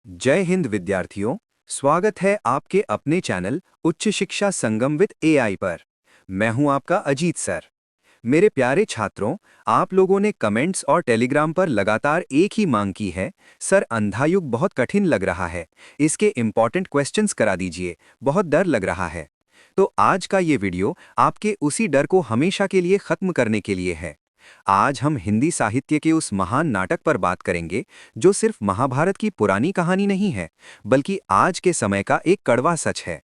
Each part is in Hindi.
जय हिंद विद्यार्थियों। स्वागत है आपके अपने चैनल उच्च शिक्षा संगम विद एआई पर। मैं हूं आपका अजीत सर। मेरे प्यारे छात्रों, आप लोगों ने कमेंट्स और टेलीग्राम पर लगातार एक ही मांग की है। सर, अंधा युग बहुत कठिन लग रहा है, इसके इम्पॉर्टेंट क्वेश्चंस करा दीजिए, बहुत डर लग रहा है। तो आज का ये वीडियो आपके उसी डर को हमेशा के लिए खत्म करने के लिए है। आज हम हिंदी साहित्य के उस महान नाटक पर बात करेंगे जो सिर्फ महाभारत की पुरानी कहानी नहीं है, बल्कि आज के समय का एक कड़वा सच है।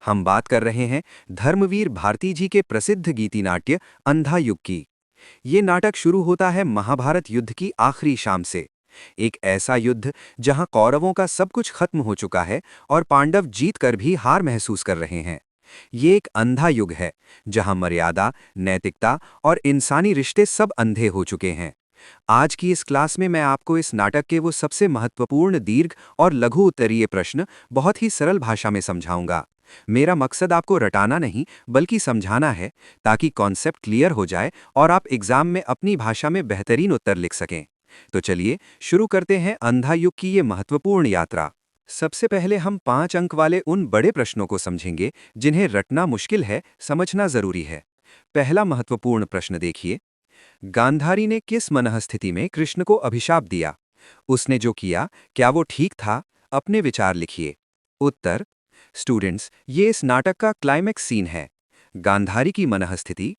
हम बात कर रहे हैं धर्मवीर भारती जी के प्रसिद्ध गीति नाट्य अंधा युग की। ये नाटक शुरू होता है महाभारत युद्ध की आखिरी शाम से। एक ऐसा युद्ध जहां कौरवों का सब कुछ खत्म हो चुका है और पांडव जीतकर भी हार महसूस कर रहे हैं। ये एक अंधा युग है जहां मर्यादा, नैतिकता और इंसानी रिश्ते सब अंधे हो चुके हैं। आज की इस क्लास में मैं आपको इस नाटक के वो सबसे महत्वपूर्ण दीर्घ और लघु उत्तरीय प्रश्न बहुत ही सरल भाषा में समझाऊंगा। मेरा मकसद आपको रटाना नहीं बल्कि समझाना है, ताकि कॉन्सेप्ट क्लियर हो जाए और आप एग्जाम में अपनी भाषा में बेहतरीन उत्तर लिख सकें। तो चलिए शुरू करते हैं अंधा युग की ये महत्वपूर्ण यात्रा। सबसे पहले हम 5 अंक वाले उन बड़े प्रश्नों को समझेंगे जिन्हें रटना मुश्किल है, समझना जरूरी है। पहला महत्वपूर्ण प्रश्न देखिए, गांधारी ने किस मनःस्थिति में कृष्ण को अभिशाप दिया? उसने जो किया, क्या वो ठीक था? अपने विचार लिखिए। उत्तर, स्टूडेंट्स, ये इस नाटक का क्लाइमैक्स सीन है। गांधारी की मनःस्थिति,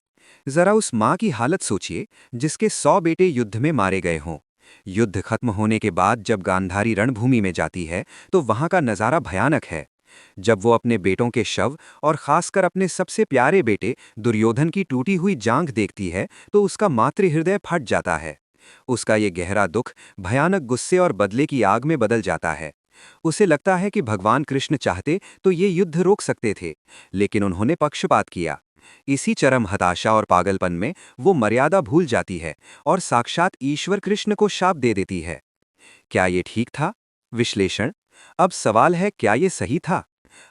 जरा उस माँ की हालत सोचिए जिसके 100 बेटे युद्ध में मारे गए हों। युद्ध खत्म होने के बाद जब गांधारी रणभूमि में जाती है तो वहां का नजारा भयानक है। जब वो अपने बेटों के शव और खासकर अपने सबसे प्यारे बेटे दुर्योधन की टूटी हुई जांघ देखती है तो उसका मातृहृदय फट जाता है। उसका ये गहरा दुख भयानक गुस्से और बदले की आग में बदल जाता है। उसे लगता है कि भगवान कृष्ण चाहते तो ये युद्ध रोक सकते थे, लेकिन उन्होंने पक्षपात किया। इसी चरम हताशा और पागलपन में वो मर्यादा भूल जाती है और साक्षात ईश्वर कृष्ण को शाप दे देती है। क्या ये ठीक था? विश्लेषण, अब सवाल है, क्या ये सही था?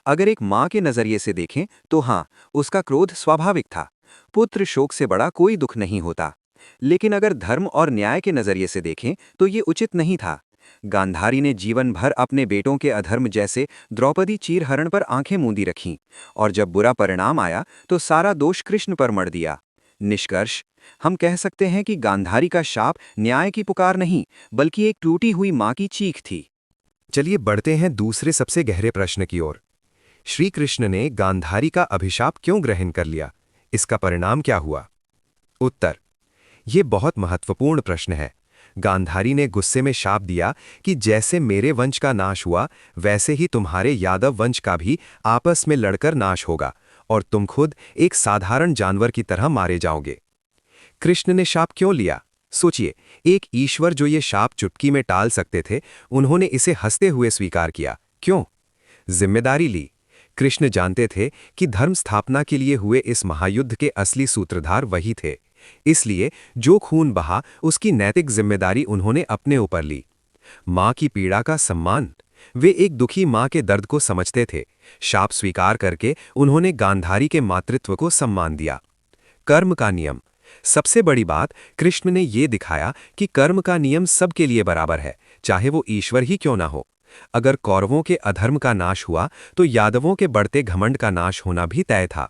अगर एक माँ के नजरिए से देखें तो हाँ, उसका क्रोध स्वाभाविक था। पुत्र शोक से बड़ा कोई दुख नहीं होता। लेकिन अगर धर्म और न्याय के नजरिए से देखें तो ये उचित नहीं था। गांधारी ने जीवन भर अपने बेटों के अधर्म, जैसे द्रौपदी चीरहरण, पर आंखें मूंदी रखीं, और जब बुरा परिणाम आया तो सारा दोष कृष्ण पर मढ़ दिया। निष्कर्ष, हम कह सकते हैं कि गांधारी का शाप न्याय की पुकार नहीं, बल्कि एक टूटी हुई मां की चीख थी। चलिए बढ़ते हैं दूसरे सबसे गहरे प्रश्न की ओर। श्री कृष्ण ने गांधारी का अभिशाप क्यों ग्रहण कर लिया? इसका परिणाम क्या हुआ? उत्तर, ये बहुत महत्वपूर्ण प्रश्न है। गांधारी ने गुस्से में शाप दिया कि जैसे मेरे वंश का नाश हुआ, वैसे ही तुम्हारे यादव वंश का भी आपस में लड़कर नाश होगा और तुम खुद एक साधारण जानवर की तरह मारे जाओगे। कृष्ण ने शाप क्यों लिया? सोचिए, एक ईश्वर जो ये शाप चुटकी में टाल सकते थे, उन्होंने इसे हंसते हुए स्वीकार किया। क्यों? जिम्मेदारी ली। कृष्ण जानते थे कि धर्म स्थापना के लिए हुए इस महायुद्ध के असली सूत्रधार वही थे। इसलिए जो खून बहा, उसकी नैतिक जिम्मेदारी उन्होंने अपने ऊपर ली। मां की पीड़ा का सम्मान, वे एक दुखी मां के दर्द को समझते थे। शाप स्वीकार करके उन्होंने गांधारी के मातृत्व को सम्मान दिया। कर्म का नियम, सबसे बड़ी बात, कृष्ण ने यह दिखाया कि कर्म का नियम सबके लिए बराबर है, चाहे वो ईश्वर ही क्यों ना हो। अगर कौरवों के अधर्म का नाश हुआ तो यादवों के बढ़ते घमंड का नाश होना भी तय था।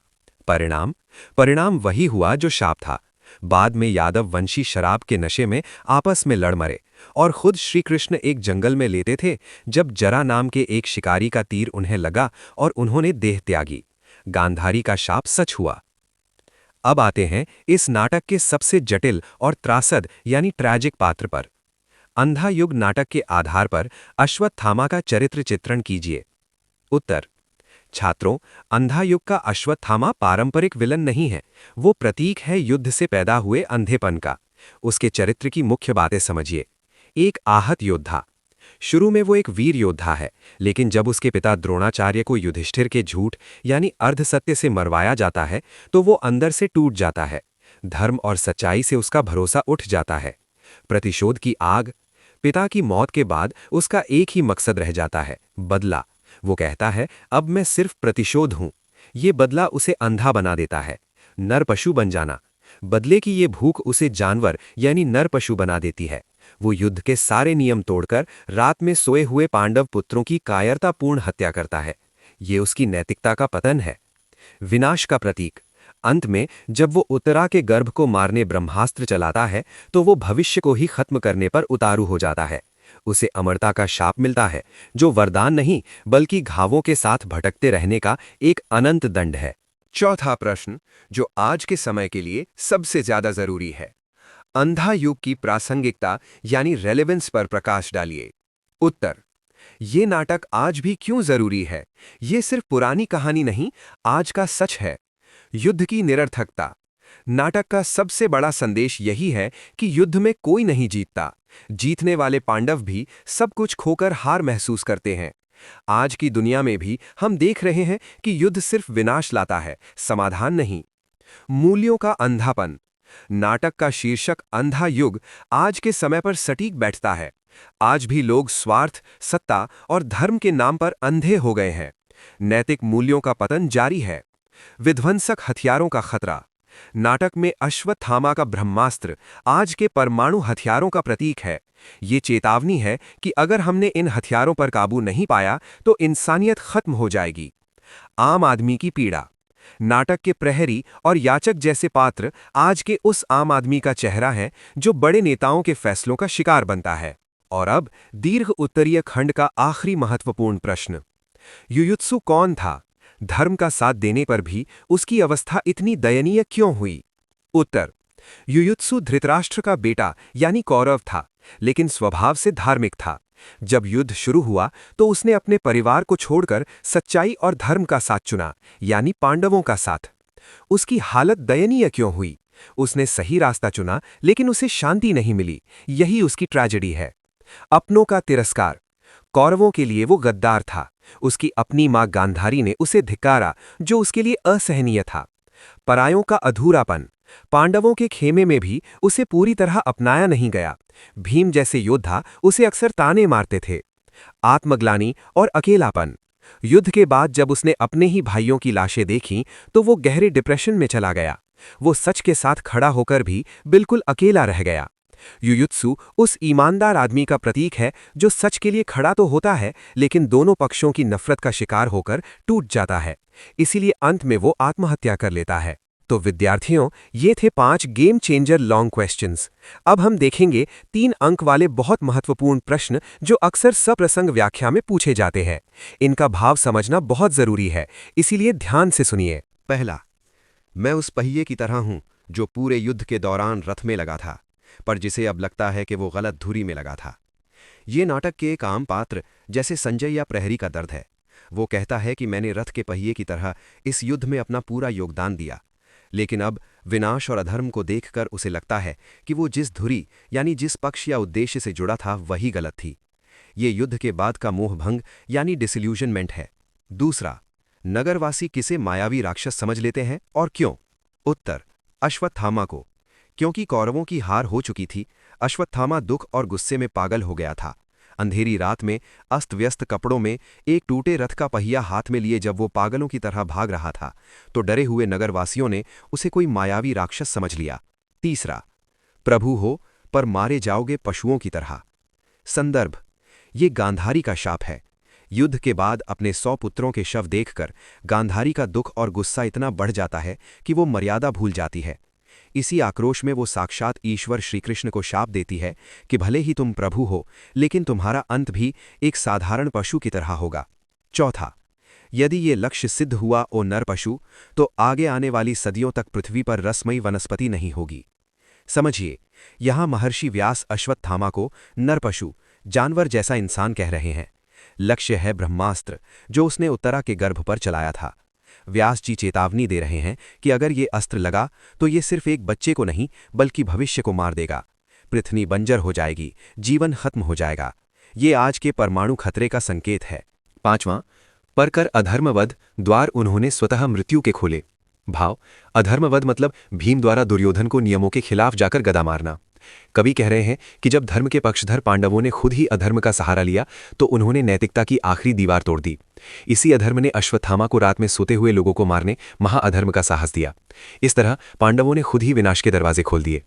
परिणाम परिणाम वही हुआ जो शाप था। बाद में यादव वंशी शराब के नशे में आपस में लड़ मरे, और खुद श्री कृष्ण एक जंगल में लेते थे जब जरा नाम के एक शिकारी का तीर उन्हें लगा और उन्होंने देह त्यागी। गांधारी का शाप सच हुआ। अब आते हैं इस नाटक के सबसे जटिल और त्रासद यानी ट्रैजिक पात्र पर। अंधा युग नाटक के आधार पर अश्वत्थामा का चरित्र चित्रण कीजिए। उत्तर, छात्रों, अंधा युग का अश्वत्थामा पारंपरिक विलन नहीं है, वो प्रतीक है युद्ध से पैदा हुए अंधेपन का। उसके चरित्र की मुख्य बातें समझिए। एक आहत योद्धा। शुरू में वो एक वीर योद्धा है, लेकिन जब उसके पिता द्रोणाचार्य को युधिष्ठिर के झूठ यानी अर्धसत्य से मरवाया जाता है तो वो अंदर से टूट जाता है। धर्म और सच्चाई से उसका भरोसा उठ जाता है। प्रतिशोध की आग। पिता की मौत के बाद उसका एक ही मकसद रह जाता है, बदला। वो कहता है, अब मैं सिर्फ प्रतिशोध हूं। ये बदला उसे अंधा बना देता है। नर पशु बन जाना। बदले की ये भूख उसे जानवर यानी नर पशु बना देती है। वो युद्ध के सारे नियम तोड़कर रात में सोए हुए पांडव पुत्रों की कायरतापूर्ण हत्या करता है। ये उसकी नैतिकता का पतन है। विनाश का प्रतीक। अंत में जब वो उत्तरा के गर्भ को मारने ब्रह्मास्त्र चलाता है तो वो भविष्य को ही खत्म करने पर उतारू हो जाता है। उसे अमरता का शाप मिलता है, जो वरदान नहीं बल्कि घावों के साथ भटकते रहने का एक अनंत दंड है। चौथा प्रश्न, जो आज के समय के लिए सबसे ज्यादा जरूरी है। अंधा युग की प्रासंगिकता यानी रेलेवेंस पर प्रकाश डालिए। उत्तर, ये नाटक आज भी क्यों जरूरी है? ये सिर्फ पुरानी कहानी नहीं, आज का सच है। युद्ध की निरर्थकता। नाटक का सबसे बड़ा संदेश यही है कि युद्ध में कोई नहीं जीतता। जीतने वाले पांडव भी सब कुछ खोकर हार महसूस करते हैं। आज की दुनिया में भी हम देख रहे हैं कि युद्ध सिर्फ विनाश लाता है, समाधान नहीं। मूल्यों का अंधापन। नाटक का शीर्षक अंधा युग आज के समय पर सटीक बैठता है। आज भी लोग स्वार्थ, सत्ता और धर्म के नाम पर अंधे हो गए हैं। नैतिक मूल्यों का पतन जारी है। विध्वंसक हथियारों का खतरा। नाटक में अश्वत्थामा का ब्रह्मास्त्र आज के परमाणु हथियारों का प्रतीक है। ये चेतावनी है कि अगर हमने इन हथियारों पर काबू नहीं पाया तो इंसानियत खत्म हो जाएगी। आम आदमी की पीड़ा। नाटक के प्रहरी और याचक जैसे पात्र आज के उस आम आदमी का चेहरा है जो बड़े नेताओं के फैसलों का शिकार बनता है। और अब दीर्घ उत्तरीय खंड का आखिरी महत्वपूर्ण प्रश्न, युयुत्सु कौन था? धर्म का साथ देने पर भी उसकी अवस्था इतनी दयनीय क्यों हुई? उत्तर, युयुत्सु धृतराष्ट्र का बेटा यानी कौरव था, लेकिन स्वभाव से धार्मिक था। जब युद्ध शुरू हुआ तो उसने अपने परिवार को छोड़कर सच्चाई और धर्म का साथ चुना, यानी पांडवों का साथ। उसकी हालत दयनीय क्यों हुई? उसने सही रास्ता चुना लेकिन उसे शांति नहीं मिली। यही उसकी ट्रेजेडी है। अपनों का तिरस्कार। कौरवों के लिए वो गद्दार था। उसकी अपनी मां गांधारी ने उसे धिक्कारा, जो उसके लिए असहनीय था। परायों का अधूरापन। पांडवों के खेमे में भी उसे पूरी तरह अपनाया नहीं गया। भीम जैसे योद्धा उसे अक्सर ताने मारते थे। आत्मग्लानि और अकेलापन। युद्ध के बाद जब उसने अपने ही भाइयों की लाशें देखीं तो वो गहरे डिप्रेशन में चला गया। वो सच के साथ खड़ा होकर भी बिल्कुल अकेला रह गया। युयुत्सु उस ईमानदार आदमी का प्रतीक है जो सच के लिए खड़ा तो होता है लेकिन दोनों पक्षों की नफरत का शिकार होकर टूट जाता है। इसीलिए अंत में वो आत्महत्या कर लेता है। तो विद्यार्थियों, ये थे 5 गेम चेंजर लॉन्ग क्वेश्चंस। अब हम देखेंगे 3 अंक वाले बहुत महत्वपूर्ण प्रश्न जो अक्सर सप्रसंग व्याख्या में पूछे जाते हैं। इनका भाव समझना बहुत जरूरी है, इसीलिए ध्यान से सुनिए। पहला, मैं उस पहिए की तरह हूं जो पूरे युद्ध के दौरान रथ में लगा था, पर जिसे अब लगता है कि वो गलत धुरी में लगा था। ये नाटक के एक आम पात्र जैसे संजय या प्रहरी का दर्द है। वो कहता है कि मैंने रथ के पहिए की तरह इस युद्ध में अपना पूरा योगदान दिया, लेकिन अब विनाश और अधर्म को देखकर उसे लगता है कि वो जिस धुरी यानी जिस पक्ष या उद्देश्य से जुड़ा था वही गलत थी। ये युद्ध के बाद का मोहभंग यानी डिसल्यूजनमेंट है। दूसरा, नगरवासी किसे मायावी राक्षस समझ लेते हैं और क्यों? उत्तर, अश्वत्थामा को। क्योंकि कौरवों की हार हो चुकी थी, अश्वत्थामा दुख और गुस्से में पागल हो गया था। अंधेरी रात में अस्त व्यस्त कपड़ों में एक टूटे रथ का पहिया हाथ में लिए जब वो पागलों की तरह भाग रहा था तो डरे हुए नगरवासियों ने उसे कोई मायावी राक्षस समझ लिया। तीसरा, प्रभु हो पर मारे जाओगे पशुओं की तरह। संदर्भ, ये गांधारी का शाप है। युद्ध के बाद अपने 100 पुत्रों के शव देखकर गांधारी का दुख और गुस्सा इतना बढ़ जाता है कि वो मर्यादा भूल जाती है। इसी आक्रोश में वो साक्षात ईश्वर श्रीकृष्ण को शाप देती है कि भले ही तुम प्रभु हो लेकिन तुम्हारा अंत भी एक साधारण पशु की तरह होगा। चौथा, यदि ये लक्ष्य सिद्ध हुआ ओ नर पशु तो आगे आने वाली सदियों तक पृथ्वी पर रसमयी वनस्पति नहीं होगी। समझिए, यहां महर्षि व्यास अश्वत्थामा को नर पशु, जानवर जैसा इंसान कह रहे हैं। लक्ष्य है ब्रह्मास्त्र जो उसने उत्तरा के गर्भ पर चलाया था। व्यास जी चेतावनी दे रहे हैं कि अगर ये अस्त्र लगा तो ये सिर्फ एक बच्चे को नहीं बल्कि भविष्य को मार देगा। पृथ्वी बंजर हो जाएगी, जीवन खत्म हो जाएगा। ये आज के परमाणु खतरे का संकेत है। पांचवां, परकर अधर्मवध द्वार उन्होंने स्वतः मृत्यु के खोले। भाव, अधर्मवध मतलब भीम द्वारा दुर्योधन को नियमों के खिलाफ जाकर गदा मारना। कवि कह रहे हैं कि जब धर्म के पक्षधर पांडवों ने खुद ही अधर्म का सहारा लिया तो उन्होंने नैतिकता की आखिरी दीवार तोड़ दी। इसी अधर्म ने अश्वत्थामा को रात में सोते हुए लोगों को मारने महाअधर्म का साहस दिया। इस तरह पांडवों ने खुद ही विनाश के दरवाजे खोल दिए।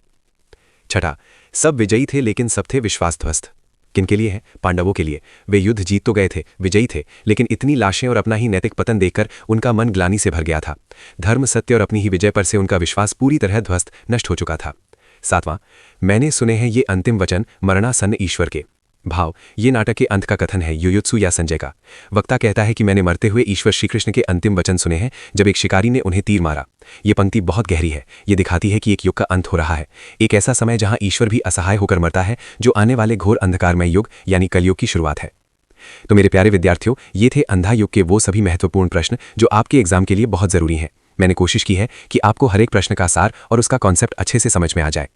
छठा, सब विजयी थे लेकिन सब थे विश्वासध्वस्त। किनके लिए है? पांडवों के लिए। वे युद्ध जीत तो गए थे, विजयी थे, लेकिन इतनी लाशें और अपना ही नैतिक पतन देखकर उनका मन ग्लानि से भर गया था। धर्म, सत्य और अपनी ही विजय पर से उनका विश्वास पूरी तरह ध्वस्त, नष्ट हो चुका था। सातवां, मैंने सुने हैं ये अंतिम वचन मरणासन्न ईश्वर के। भाव, ये नाटक के अंत का कथन है, युयुत्सु या संजय का। वक्ता कहता है कि मैंने मरते हुए ईश्वर श्री कृष्ण के अंतिम वचन सुने हैं जब एक शिकारी ने उन्हें तीर मारा। ये पंक्ति बहुत गहरी है। ये दिखाती है कि एक युग का अंत हो रहा है, एक ऐसा समय जहां ईश्वर भी असहाय होकर मरता है, जो आने वाले घोर अंधकारमय युग यानी कलयुग की शुरुआत है। तो मेरे प्यारे विद्यार्थियों, ये थे अंधा युग के वो सभी महत्वपूर्ण प्रश्न जो आपके एग्जाम के लिए बहुत जरूरी हैं। मैंने कोशिश की है कि आपको हर एक प्रश्न का सार और उसका कॉन्सेप्ट अच्छे से समझ में आ जाए।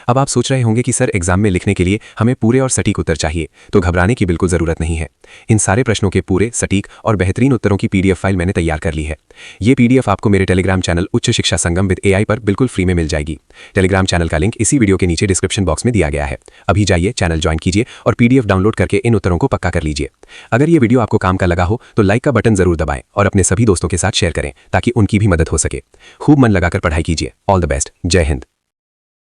अब आप सोच रहे होंगे कि सर, एग्जाम में लिखने के लिए हमें पूरे और सटीक उत्तर चाहिए, तो घबराने की बिल्कुल जरूरत नहीं है। इन सारे प्रश्नों के पूरे, सटीक और बेहतरीन उत्तरों की पीडीएफ फाइल मैंने तैयार कर ली है। ये पीडीएफ आपको मेरे टेलीग्राम चैनल उच्च शिक्षा संगम विद एआई पर बिल्कुल फ्री में मिल जाएगी। टेलीग्राम चैनल का लिंक इसी वीडियो के नीचे डिस्क्रिप्शन बॉक्स में दिया गया है। अभी जाइए, चैनल ज्वाइन कीजिए और पीडीएफ डाउनलोड करके इन उत्तरों को पक्का कर लीजिए। अगर ये वीडियो आपको काम का लगा हो तो लाइक का बटन जरूर दबाएं और अपने सभी दोस्तों के साथ शेयर करें ताकि उनकी भी मदद हो सके। खूब मन लगाकर पढ़ाई कीजिए। All the best. जय हिंद।